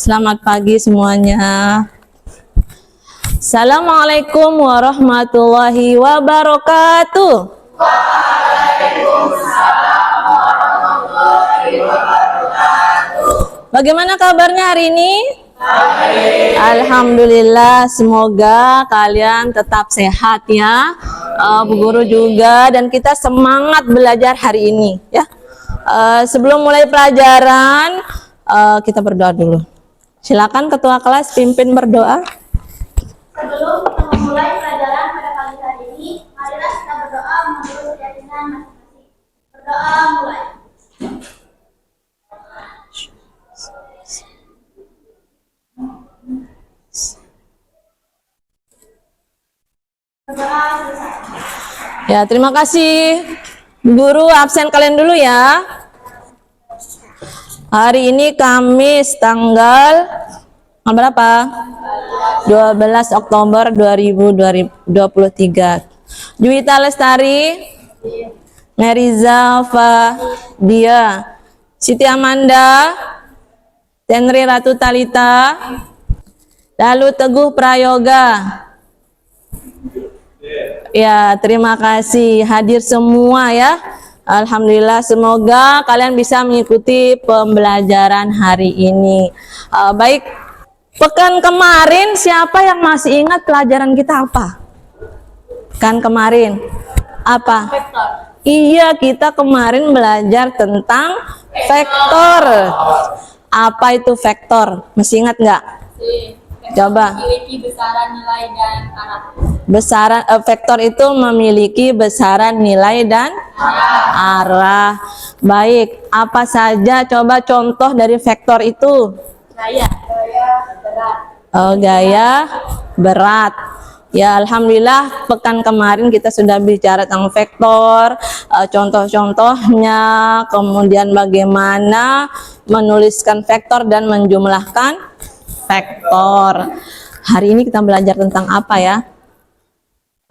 Selamat pagi semuanya. Assalamualaikum warahmatullahi wabarakatuh. Waalaikumsalam warahmatullahi wabarakatuh. Bagaimana kabarnya hari ini? Baik. Alhamdulillah, semoga kalian tetap sehat ya, Bu Guru juga, dan kita semangat belajar hari ini ya. Sebelum mulai pelajaran, kita berdoa dulu. Silakan ketua kelas pimpin berdoa. Sebelum kita memulai pelajaran pada pagi hari ini, marilah kita berdoa menurut keyakinan masing-masing. Berdoa mulai. Berdoa selesai. Ya, terima kasih. Guru absen kalian dulu ya. Hari ini Kamis tanggal berapa? 12 Oktober 2023. Juwita Lestari, Meriza Fadia, Siti Amanda, Tenri Ratu Talita, lalu Teguh Prayoga. Ya, terima kasih hadir semua ya. Alhamdulillah, semoga kalian bisa mengikuti pembelajaran hari ini. Baik, pekan kemarin siapa yang masih ingat pelajaran kita apa? Kan kemarin apa? Vektor. Iya, kita kemarin belajar tentang vektor. Apa itu vektor? Masih ingat nggak? Coba. Memiliki besaran nilai dan arah. Vektor itu memiliki besaran nilai dan arah. Baik, apa saja coba contoh dari vektor itu? Gaya berat. Gaya berat. Ya, alhamdulillah pekan kemarin kita sudah bicara tentang vektor, contoh-contohnya, kemudian bagaimana menuliskan vektor dan menjumlahkan vektor. Hari ini kita belajar tentang apa ya?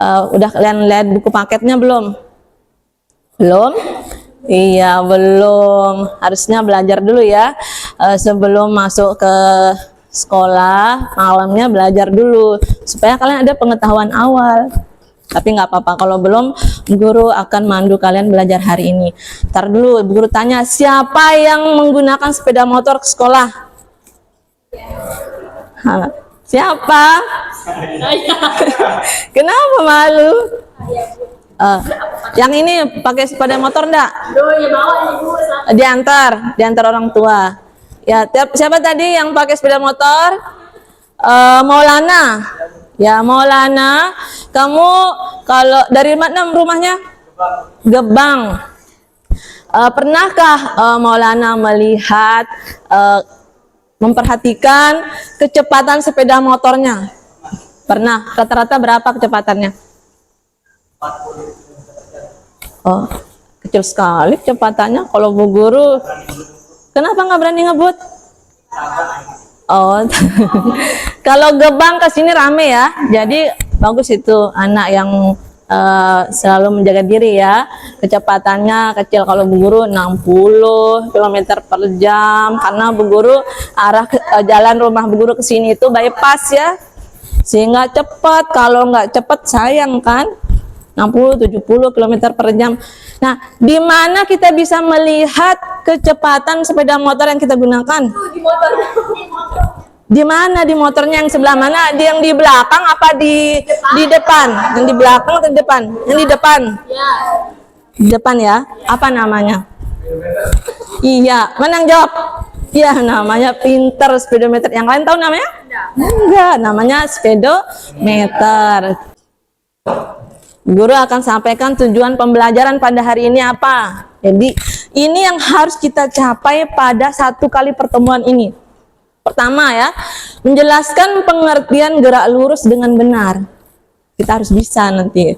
Udah kalian lihat buku paketnya belum? Belum? Iya, belum. Harusnya belajar dulu ya. Sebelum masuk ke sekolah, malamnya belajar dulu supaya kalian ada pengetahuan awal. Tapi nggak apa-apa kalau belum, guru akan mandu kalian belajar hari ini. Ntar dulu guru tanya, siapa yang menggunakan sepeda motor ke sekolah? Siapa? Kenapa malu? Yang ini pakai sepeda motor enggak? Diantar orang tua. Ya, siapa tadi yang pakai sepeda motor? Maulana. Ya, Maulana. Kamu kalau dari mana rumahnya? Gebang. Pernahkah Maulana melihat memperhatikan kecepatan sepeda motornya? Pernah. Rata-rata berapa kecepatannya? Oh, kecil sekali kecepatannya. Kalau Bu Guru, kenapa nggak berani ngebut? Oh, kalau Gebang ke sini rame ya. Jadi bagus itu anak yang selalu menjaga diri ya. Kecepatannya kecil. Kalau Bu Guru 60 km per jam, karena Bu Guru arah jalan rumah Bu Guru ke sini itu bypass ya, sehingga cepat. Kalau nggak cepat sayang kan, 60-70 km per jam. Nah, di mana kita bisa melihat kecepatan sepeda motor yang kita gunakan? Di mana? Di motornya yang sebelah mana? Yang di belakang apa di depan? Yang di belakang atau di depan? Yang di depan. Di depan ya. Apa namanya? Iya. Mana yang jawab? Iya, namanya pinter speedometer. Yang lain tahu namanya? Enggak. Namanya speedometer. Guru akan sampaikan tujuan pembelajaran pada hari ini apa. Jadi ini yang harus kita capai pada satu kali pertemuan ini. Pertama ya, menjelaskan pengertian gerak lurus dengan benar. Kita harus bisa nanti.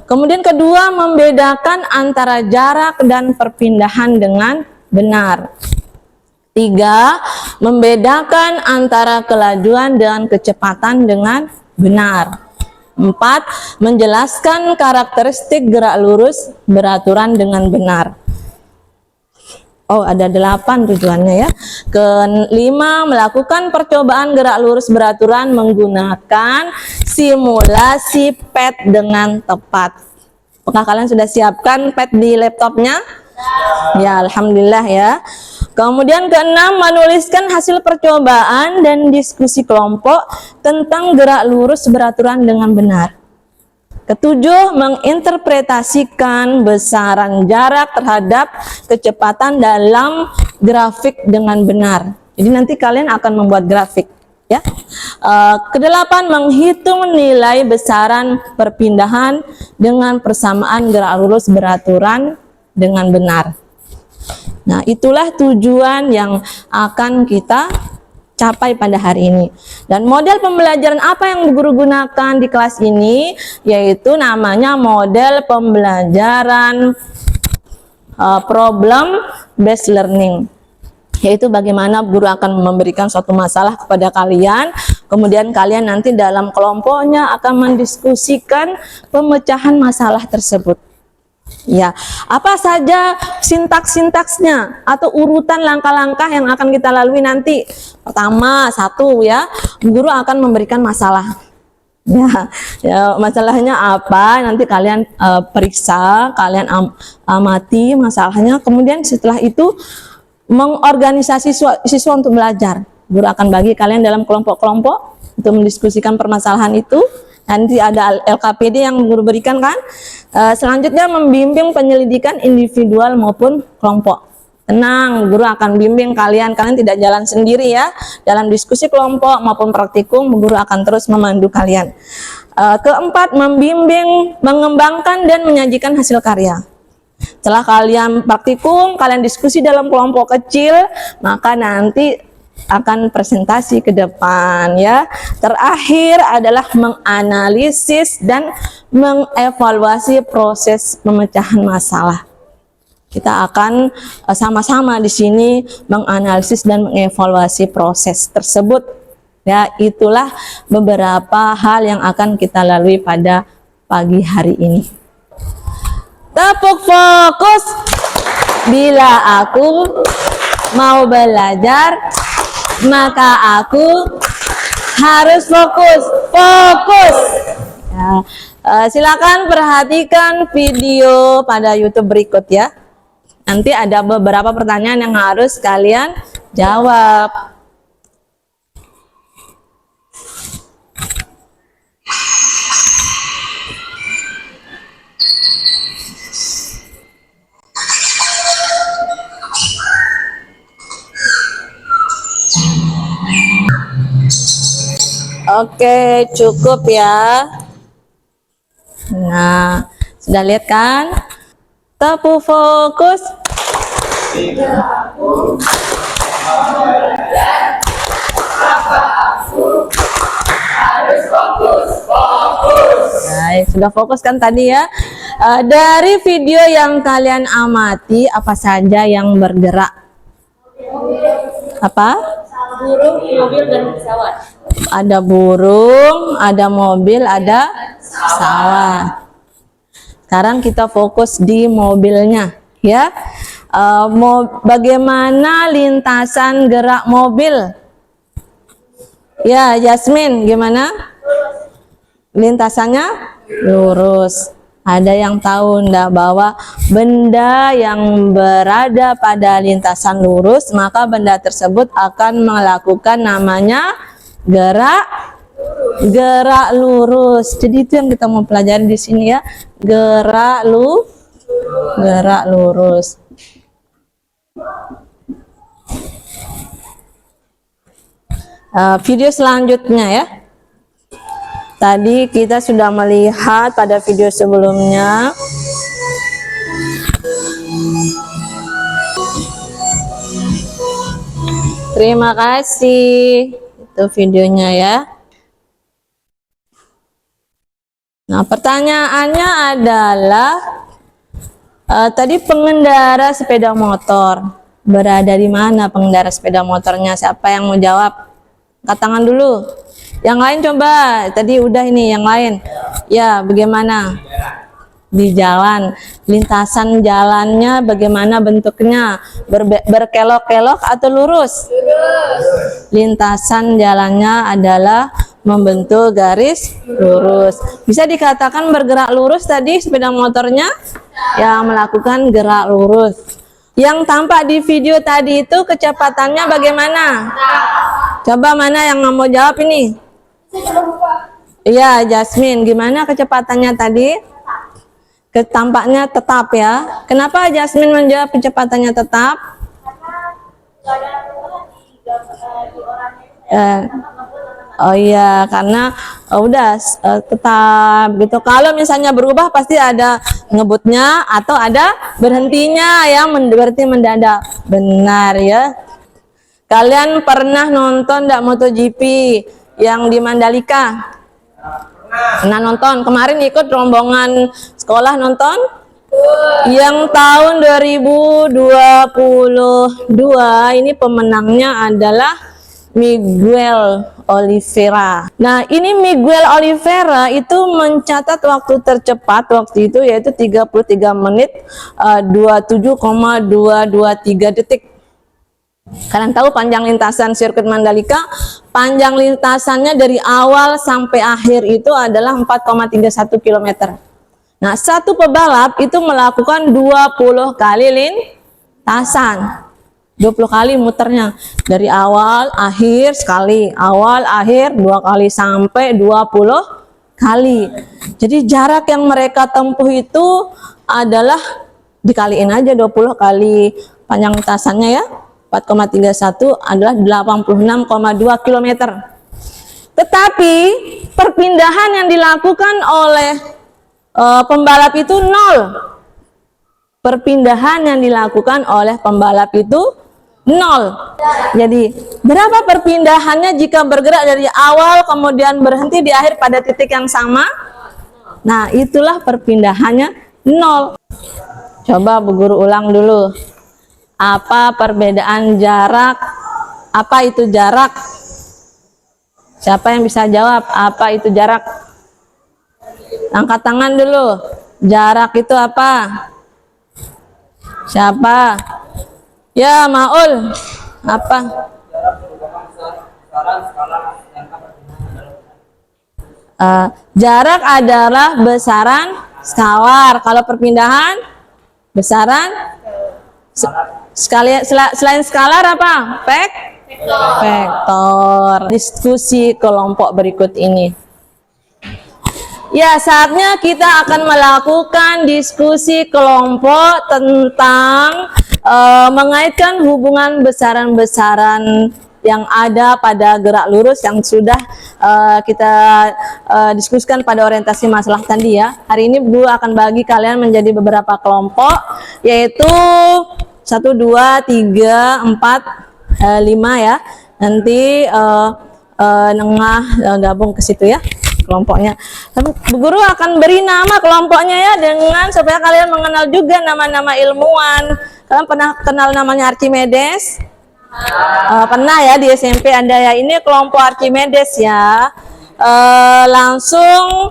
Kemudian kedua, membedakan antara jarak dan perpindahan dengan benar. Tiga, membedakan antara kelajuan dan kecepatan dengan benar. 4. Menjelaskan karakteristik gerak lurus beraturan dengan benar. Oh, ada 8 tujuannya ya. Kelima, melakukan percobaan gerak lurus beraturan menggunakan simulasi PET dengan tepat. Apakah kalian sudah siapkan PET di laptopnya? Ya, alhamdulillah ya. Kemudian keenam, menuliskan hasil percobaan dan diskusi kelompok tentang gerak lurus beraturan dengan benar. Ketujuh, menginterpretasikan besaran jarak terhadap kecepatan dalam grafik dengan benar. Jadi nanti kalian akan membuat grafik, ya. Kedelapan, menghitung nilai besaran perpindahan dengan persamaan gerak lurus beraturan dengan benar. Nah, itulah tujuan yang akan kita capai pada hari ini. Dan model pembelajaran apa yang guru gunakan di kelas ini, yaitu namanya model pembelajaran problem based learning, yaitu bagaimana guru akan memberikan suatu masalah kepada kalian, kemudian kalian nanti dalam kelompoknya akan mendiskusikan pemecahan masalah tersebut. Ya, apa saja sintaks-sintaksnya atau urutan langkah-langkah yang akan kita lalui nanti. Pertama, satu ya, guru akan memberikan masalah. Ya, masalahnya apa? Nanti kalian periksa, kalian amati masalahnya. Kemudian setelah itu mengorganisasi siswa untuk belajar. Guru akan bagi kalian dalam kelompok-kelompok untuk mendiskusikan permasalahan itu. Nanti ada LKPD yang guru berikan kan. Selanjutnya membimbing penyelidikan individual maupun kelompok. Tenang, guru akan bimbing kalian tidak jalan sendiri ya. Dalam diskusi kelompok maupun praktikum, guru akan terus memandu kalian. Keempat, membimbing, mengembangkan dan menyajikan hasil karya. Setelah kalian praktikum, kalian diskusi dalam kelompok kecil, maka nanti akan presentasi ke depan ya. Terakhir adalah menganalisis dan mengevaluasi proses pemecahan masalah. Kita akan sama-sama di sini menganalisis dan mengevaluasi proses tersebut. Ya, itulah beberapa hal yang akan kita lalui pada pagi hari ini. Tepuk fokus. Bila aku mau belajar, maka aku harus fokus. Ya, silakan perhatikan video pada YouTube berikut ya. Nanti ada beberapa pertanyaan yang harus kalian jawab. Oke, cukup ya. Nah, sudah lihat kan? Tepuk fokus. Baik, sudah fokus kan tadi ya? Dari video yang kalian amati, apa saja yang bergerak? Apa? Burung, mobil, dan pesawat. Ada burung, ada mobil, ada pesawat. Sekarang kita fokus di mobilnya ya. Bagaimana lintasan gerak mobil? Ya, Yasmin, gimana? Lintasannya lurus. Ada yang tahu enggak bahwa benda yang berada pada lintasan lurus, maka benda tersebut akan melakukan namanya gerak lurus. Jadi itu yang kita mau pelajari di sini ya, gerak lurus. Video selanjutnya ya. Tadi kita sudah melihat pada video sebelumnya. Terima kasih. Itu videonya ya. Nah, pertanyaannya adalah tadi pengendara sepeda motor berada di mana? Pengendara sepeda motornya siapa yang mau jawab? Angkat tangan dulu. Yang lain coba. Tadi udah ini yang lain. Ya, bagaimana? di jalan. Lintasan jalannya bagaimana bentuknya? Berkelok-kelok atau lurus? Lintasan jalannya adalah membentuk garis lurus. Bisa dikatakan bergerak lurus tadi sepeda motornya? Ya, melakukan gerak lurus. Yang tampak di video tadi itu kecepatannya bagaimana? Coba mana yang mau jawab ini? Iya, Jasmine. Gimana kecepatannya tadi? Tampaknya tetap ya. Kenapa Jasmine menjawab kecepatannya tetap? Oh iya, karena tetap gitu. Kalau misalnya berubah pasti ada ngebutnya atau ada berhentinya ya, berarti mendadak. Benar ya. Kalian pernah nonton enggak MotoGP yang di Mandalika? Pernah nonton. Kemarin ikut rombongan sekolah nonton? Yang tahun 2022 ini pemenangnya adalah Miguel Oliveira. Nah, ini Miguel Oliveira itu mencatat waktu tercepat waktu itu yaitu 33 menit 27,223 detik. Kalian tahu panjang lintasan sirkuit Mandalika? Panjang lintasannya dari awal sampai akhir itu adalah 4,31 km. Nah, satu pebalap itu melakukan 20 kali lintasan. 20 kali muternya, dari awal akhir sekali, awal akhir 2 kali sampai 20 kali. Jadi jarak yang mereka tempuh itu adalah dikaliin aja 20 kali panjang lintasannya ya, 4,31 adalah 86,2 km. Tetapi perpindahan yang dilakukan oleh pembalap itu 0. Perpindahan yang dilakukan oleh pembalap itu 0. Jadi berapa perpindahannya jika bergerak dari awal kemudian berhenti di akhir pada titik yang sama? Nah, itulah perpindahannya 0. Coba Bu Guru ulang dulu. Apa perbedaan jarak? Apa itu jarak? Siapa yang bisa jawab? Apa itu jarak? Angkat tangan dulu. Jarak itu apa? Siapa? Ya, Maul. Apa? Jarak adalah besaran skalar. Kalau perpindahan, besaran selain skalar apa? Vektor. Diskusi kelompok berikut ini. Ya, saatnya kita akan melakukan diskusi kelompok tentang mengaitkan hubungan besaran-besaran yang ada pada gerak lurus yang sudah kita diskusikan pada orientasi masalah tadi ya. Hari ini Bu akan bagi kalian menjadi beberapa kelompok, yaitu 1, 2, 3, 4, 5 ya. Nanti nengah gabung ke situ ya kelompoknya. Bu Guru akan beri nama kelompoknya ya, dengan supaya kalian mengenal juga nama-nama ilmuwan. Kalian pernah kenal namanya Archimedes? Pernah ya, di SMP ada ya. Ini kelompok Archimedes ya. Langsung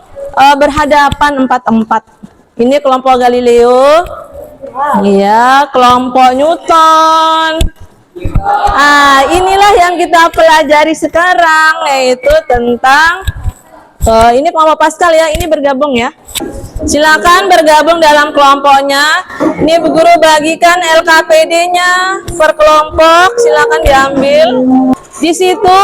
berhadapan 4-4. Ini kelompok Galileo. Iya, kelompok Newton. Inilah yang kita pelajari sekarang, yaitu tentang ini kelompok Pascal ya. Ini bergabung ya. Silakan bergabung dalam kelompoknya. Ini Bu Guru bagikan LKPD-nya per kelompok. Silakan diambil. Di situ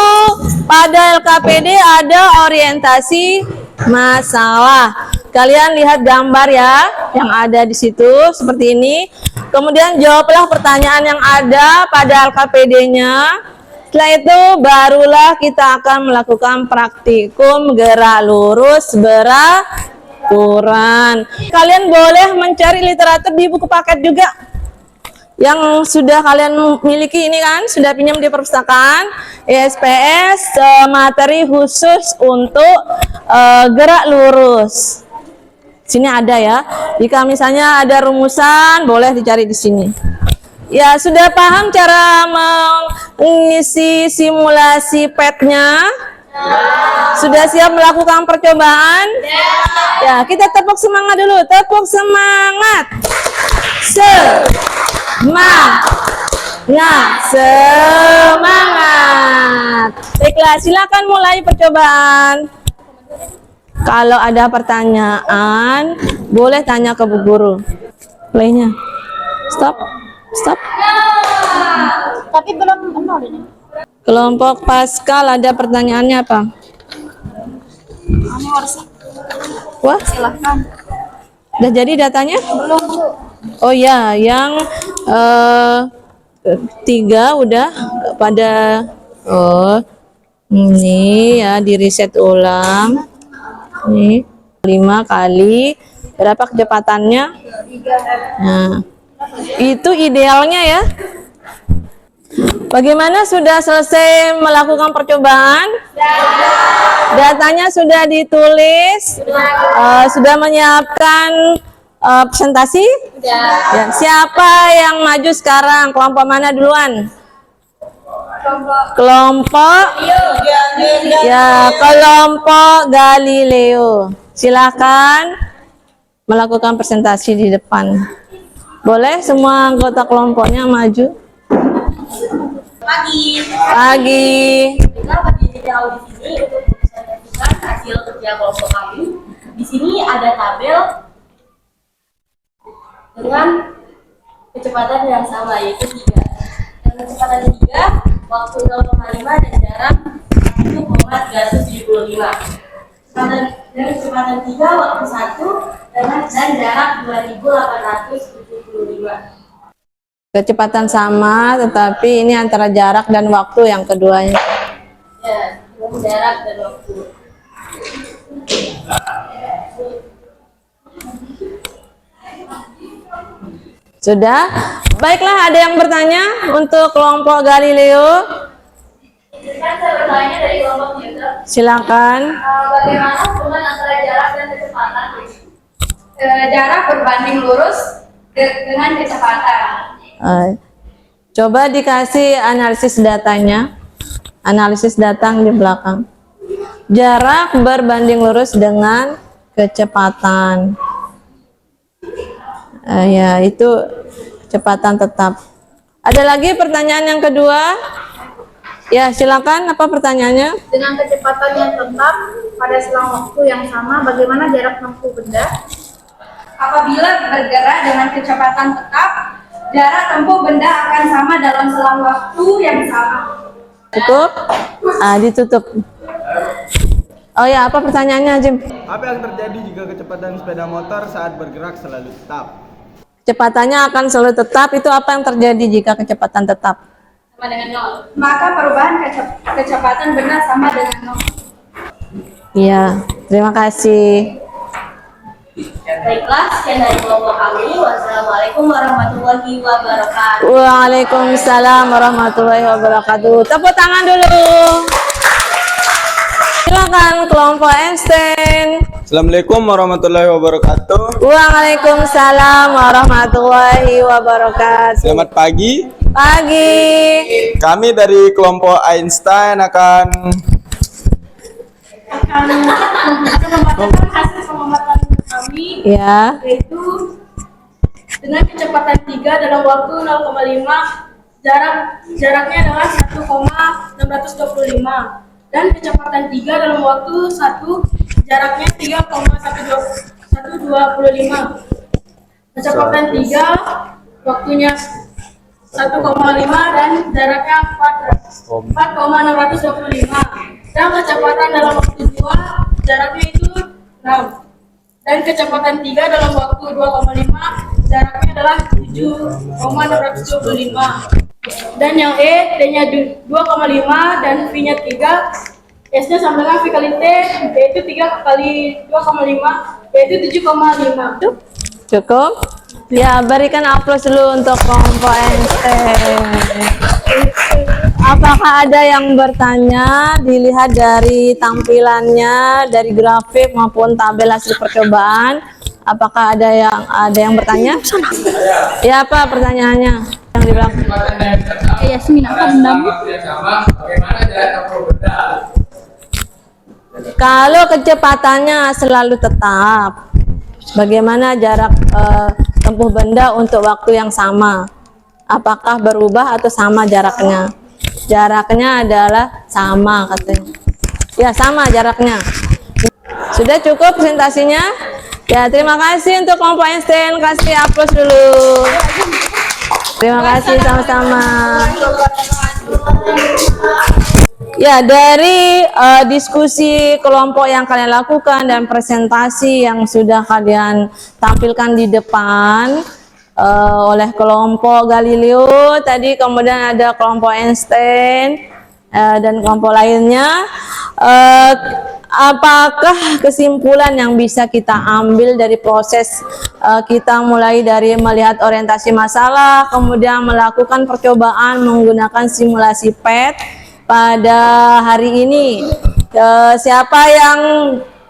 pada LKPD ada orientasi masalah. Kalian lihat gambar ya yang ada di situ seperti ini. Kemudian jawablah pertanyaan yang ada pada LKPD-nya. Setelah itu barulah kita akan melakukan praktikum gerak lurus beraturan. Kalian boleh mencari literatur di buku paket juga yang sudah kalian miliki ini kan, sudah pinjam di perpustakaan ISPS, materi khusus untuk gerak lurus. Sini ada ya. Jika misalnya ada rumusan, boleh dicari di sini. Ya, sudah paham cara mengisi simulasi PET-nya? Sudah siap melakukan percobaan? Ya, Ya, kita tepuk semangat dulu. Tepuk semangat. Semangat. Baiklah, silakan mulai percobaan. Kalau ada pertanyaan, boleh tanya ke Bu Guru. Playnya. Stop. Tapi belum nol ini. Kelompok Pascal ada pertanyaannya apa? Ini harus Wah, silahkan. udah jadi datanya? Belum, Bu. Oh ya, yang 3 udah pada. Oh, ini ya di reset ulang. Nih 5 kali. Berapa kecepatannya? 3. Nah, itu idealnya ya. Bagaimana, sudah selesai melakukan percobaan? Datanya sudah ditulis? Sudah menyiapkan presentasi? Ya. Siapa yang maju sekarang? Kelompok mana duluan? Kelompok ya, kelompok Galileo. Silakan melakukan presentasi di depan. Boleh semua anggota kelompoknya maju. Pagi. Kita berdiri jauh di sini untuk mempresentasikan hasil kerja kelompok kami. Di sini ada tabel dengan kecepatan yang sama, yaitu 3. Dengan kecepatan 3, waktu 0,5 dan jarak 1,375. Dengan kecepatan 3, waktu 1 dan jarak 2875. Kecepatan sama, tetapi ini antara jarak dan waktu yang keduanya. Ya, dengan jarak dan waktu. Sudah? Baiklah, ada yang bertanya untuk kelompok Galileo? Kan saya bertanya dari kelompok user. Silakan. Bagaimana hubungan antara jarak dan kecepatan? Jarak berbanding lurus dengan kecepatan. Coba dikasih analisis datanya. Analisis datang di belakang. Jarak berbanding lurus dengan kecepatan. Ya, itu kecepatan tetap. Ada lagi pertanyaan yang kedua? Ya, silakan. Apa pertanyaannya? Dengan kecepatan yang tetap pada selang waktu yang sama, bagaimana jarak tempuh benda? Apabila bergerak dengan kecepatan tetap, jarak tempuh benda akan sama dalam selang waktu yang sama. Cukup? Ditutup. Oh ya, apa pertanyaannya, Jim? Apa yang terjadi jika kecepatan sepeda motor saat bergerak selalu tetap? Kecepatannya akan selalu tetap. Itu apa yang terjadi jika kecepatan tetap? Sama dengan 0. Maka perubahan kecepatan benda sama dengan 0. Iya, terima kasih. Baiklah, sekian dari kelompok kami. Wassalamualaikum warahmatullahi wabarakatuh. Waalaikumsalam warahmatullahi wabarakatuh. Tepuk tangan dulu. Silakan kelompok Einstein. Assalamualaikum warahmatullahi wabarakatuh. Waalaikumsalam warahmatullahi wabarakatuh. Selamat pagi. Pagi. Kami dari kelompok Einstein akan membacakan hasil pengamatan kami, Ya. yaitu dengan kecepatan 3 dalam waktu 0,5, jaraknya adalah 1,625, dan kecepatan 3 dalam waktu 1, jaraknya 3,125. Kecepatan 3, waktunya 1,5 dan jaraknya 4,625. Dan kecepatan dalam waktu 2, jaraknya itu 6. Dan kecepatan 3 dalam waktu 2,5, jaraknya adalah 7,625. Dan yang E, T-nya 2,5 dan V-nya 3, S-nya sama dengan V kali T, yaitu 3 kali 2,5, yaitu 7,5. Cukup? Ya, berikan aplaus dulu untuk kelompok Einstein. Apakah ada yang bertanya? Dilihat dari tampilannya, dari grafik maupun tabel hasil percobaan. Apakah ada yang bertanya? Ya, apa pertanyaannya? Yang di belakang. Yasmin, apa benda? Kalau kecepatannya selalu tetap, bagaimana jarak tempuh benda untuk waktu yang sama? Apakah berubah atau sama jaraknya? Jaraknya adalah sama katanya. Ya, sama jaraknya. Sudah cukup presentasinya? Ya, terima kasih untuk kelompok Einstein. Kasih aplaus dulu. Terima kasih sama-sama. Ya, dari diskusi kelompok yang kalian lakukan dan presentasi yang sudah kalian tampilkan di depan oleh kelompok Galileo tadi, kemudian ada kelompok Einstein dan kelompok lainnya, apakah kesimpulan yang bisa kita ambil dari proses kita mulai dari melihat orientasi masalah, kemudian melakukan percobaan menggunakan simulasi PET pada hari ini? Siapa yang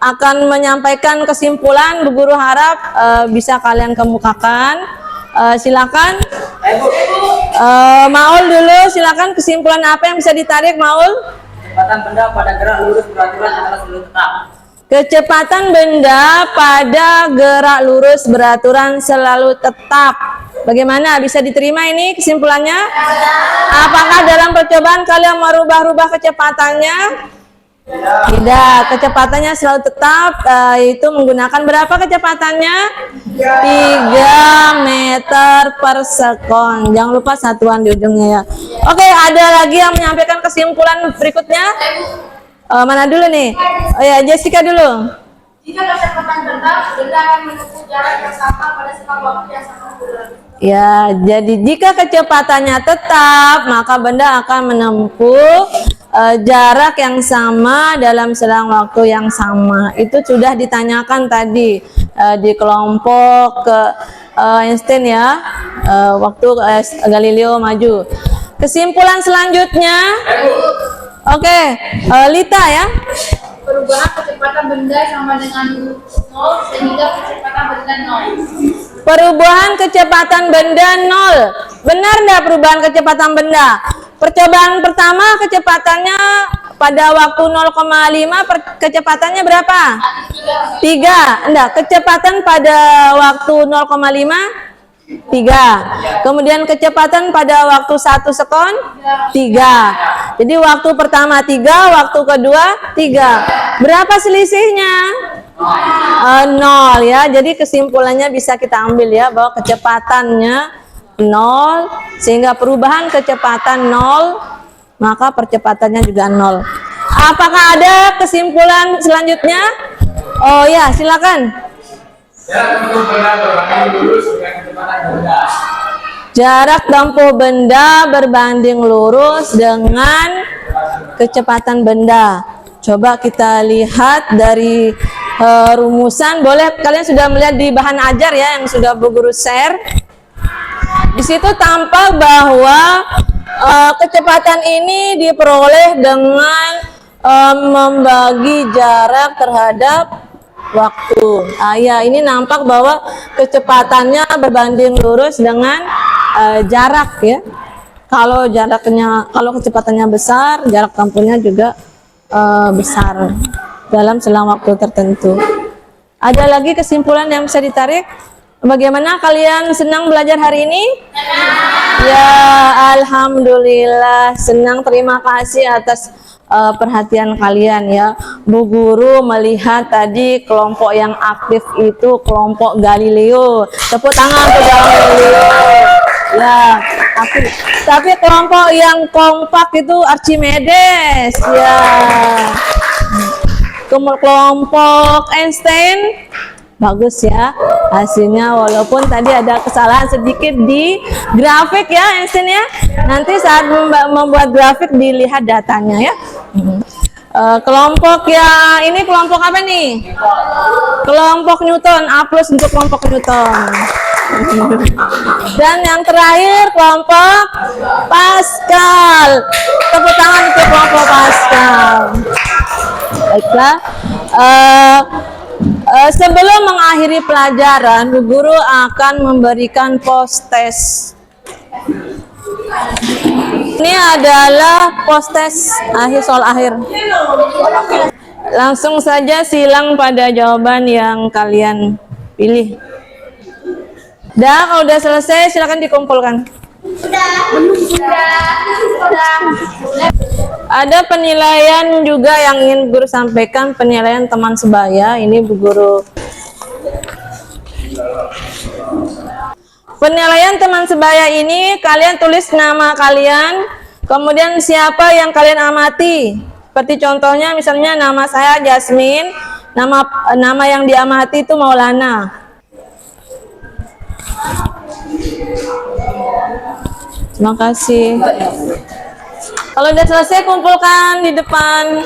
akan menyampaikan kesimpulan? Bu Guru harap bisa kalian kemukakan. Silakan. Maul dulu, silakan. Kesimpulan apa yang bisa ditarik, Maul? Kecepatan benda pada gerak lurus beraturan adalah selalu tetap. Kecepatan benda pada gerak lurus beraturan selalu tetap. Bagaimana, bisa diterima ini kesimpulannya? Apakah dalam percobaan kalian merubah-rubah kecepatannya? Tidak, kecepatannya selalu tetap, yaitu menggunakan berapa kecepatannya? 3 meter per sekon. Jangan lupa satuan di ujungnya ya. Oke, ada lagi yang menyampaikan kesimpulan berikutnya? Mana dulu nih? Oh ya, Jessica dulu. Jika kecepatan benda akan menempuh jarak yang sama pada selang waktu yang sama pula. Ya, jadi jika kecepatannya tetap, maka benda akan menempuh jarak yang sama dalam selang waktu yang sama. Itu sudah ditanyakan tadi di kelompok Einstein ya, waktu Galileo maju. Kesimpulan selanjutnya, oke, Lita ya. Perubahan kecepatan benda sama dengan 0 sehingga kecepatan benda 0. Perubahan kecepatan benda 0. Benar enggak perubahan kecepatan benda? Percobaan pertama kecepatannya pada waktu 0,5 kecepatannya berapa? 3. Enggak, kecepatan pada waktu 0,5 3. Kemudian kecepatan pada waktu 1 sekon 3. Jadi waktu pertama 3, waktu kedua 3. Berapa selisihnya? 0 ya. Jadi kesimpulannya bisa kita ambil ya, bahwa kecepatannya 0, sehingga perubahan kecepatan 0, maka percepatannya juga 0. Apakah ada kesimpulan selanjutnya? Oh ya, silakan. Jarak tempuh benda berbanding lurus dengan kecepatan benda. Coba kita lihat dari rumusan. Boleh kalian sudah melihat di bahan ajar ya yang sudah Bu Guru share. Di situ tampak bahwa kecepatan ini diperoleh dengan membagi jarak terhadap waktu. Ya, ini nampak bahwa kecepatannya berbanding lurus dengan jarak ya. Kalau kecepatannya besar, jarak tempuhnya juga besar dalam selang waktu tertentu. Ada lagi kesimpulan yang bisa ditarik? Bagaimana, kalian senang belajar hari ini? Ya, alhamdulillah senang. Terima kasih atas perhatian kalian ya. Bu Guru melihat tadi kelompok yang aktif itu kelompok Galileo. Tepuk tangan untuk Galileo. Ya, tapi kelompok yang kompak itu Archimedes ya. Kelompok Einstein bagus ya hasilnya, walaupun tadi ada kesalahan sedikit di grafik ya Einstein ya. Nanti saat membuat grafik dilihat datanya ya. Kelompok ya ini kelompok apa nih? Kelompok Newton. Aplaus untuk kelompok Newton. Dan yang terakhir kelompok Pascal. Tepuk tangan untuk kelompok Pascal. Baiklah. Sebelum mengakhiri pelajaran, Bu Guru akan memberikan post-test. Ini adalah post-test soal akhir. Langsung saja silang pada jawaban yang kalian pilih. Kalau udah selesai silakan dikumpulkan. Ada penilaian juga yang ingin Bu Guru sampaikan, penilaian teman sebaya. Ini Bu Guru. Penilaian teman sebaya ini kalian tulis nama kalian, kemudian siapa yang kalian amati. Seperti contohnya misalnya nama saya Jasmine, nama yang diamati itu Maulana. Terima kasih. Kalau udah selesai kumpulkan di depan.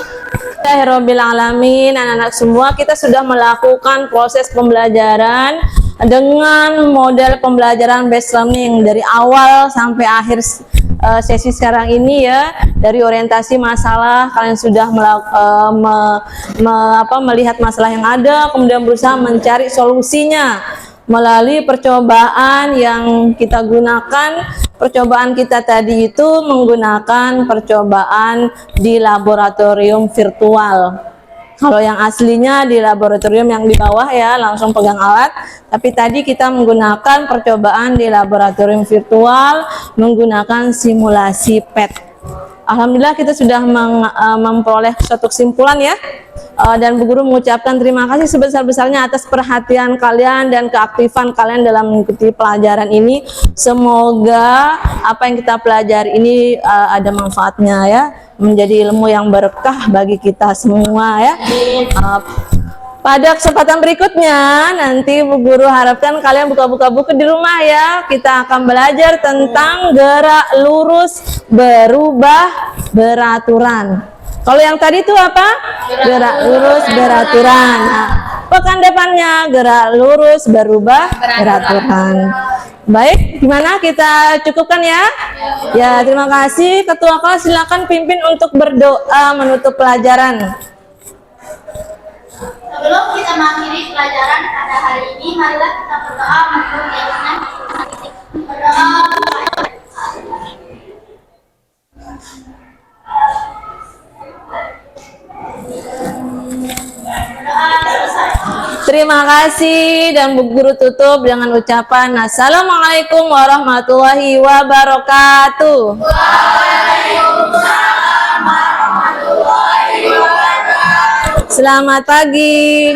Alhamdulillahirabbil alamin, anak-anak semua kita sudah melakukan proses pembelajaran dengan model pembelajaran based learning dari awal sampai akhir sesi sekarang ini ya. Dari orientasi masalah kalian sudah melihat masalah yang ada, kemudian berusaha mencari solusinya melalui percobaan yang kita gunakan. Percobaan kita tadi itu menggunakan percobaan di laboratorium virtual. Kalau yang aslinya di laboratorium yang di bawah ya, langsung pegang alat. Tapi tadi kita menggunakan percobaan di laboratorium virtual menggunakan simulasi PET. Alhamdulillah kita sudah memperoleh suatu kesimpulan ya. Dan Bu Guru mengucapkan terima kasih sebesar-besarnya atas perhatian kalian dan keaktifan kalian dalam mengikuti pelajaran ini. Semoga apa yang kita pelajari ini ada manfaatnya ya, menjadi ilmu yang berkah bagi kita semua ya. Pada kesempatan berikutnya nanti Bu Guru harapkan kalian buka-buka buku di rumah ya. Kita akan belajar tentang gerak lurus berubah beraturan. Kalau yang tadi itu apa? Gerak lurus beraturan. Nah, pekan depannya gerak lurus berubah beraturan. Baik, gimana kita cukupkan ya? Ya, terima kasih. Ketua kelas silakan pimpin untuk berdoa menutup pelajaran. Sebelum kita mengakhiri pelajaran pada hari ini, marilah kita berdoa menurut keyakinan masing-masing. Berdoa. Terima kasih dan Bu Guru tutup dengan ucapan Assalamualaikum warahmatullahi wabarakatuh. Waalaikumsalam warahmatullahi wabarakatuh. Selamat pagi.